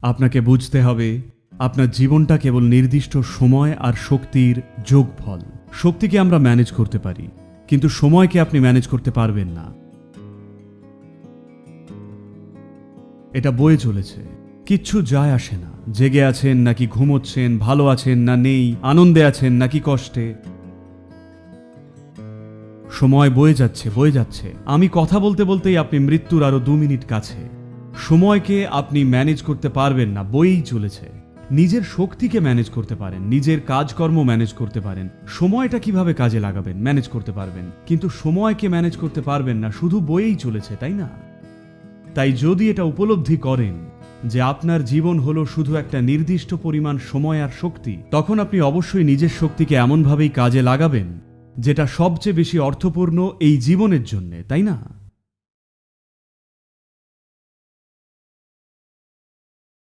আপনাকে বুঝতে হবে আপনার জীবনটা কেবল নির্দিষ্ট সময় আর শক্তির যোগফল। শক্তিকে আমরা ম্যানেজ করতে পারি, কিন্তু সময়কে আপনি ম্যানেজ করতে পারবেন না। এটা বয়ে চলেছে, কিচ্ছু যায় আসে না। জেগে আছেন নাকি ঘুমোচ্ছেন, ভালো আছেন না নেই, আনন্দে আছেন নাকি কষ্টে, সময় বয়ে যাচ্ছে বয়ে যাচ্ছে। আমি কথা বলতে বলতেই আপনি মৃত্যুর আরো 2 মিনিট কাছে। সময়কে আপনি ম্যানেজ করতে পারবেন না, বয়েই চলেছে। নিজের শক্তিকে ম্যানেজ করতে পারেন, নিজের কাজকর্ম ম্যানেজ করতে পারেন, সময়টা কিভাবে কাজে লাগাবেন ম্যানেজ করতে পারবেন, কিন্তু সময়কে ম্যানেজ করতে পারবেন না, শুধু বয়েই চলেছে, তাই না? তাই যদি এটা উপলব্ধি করেন যে আপনার জীবন হলো শুধু একটা নির্দিষ্ট পরিমাণ সময় আর শক্তি, তখন আপনি অবশ্যই নিজের শক্তিকে এমনভাবেই কাজে লাগাবেন যেটা সবচেয়ে বেশি অর্থপূর্ণ এই জীবনের জন্যে, তাই না?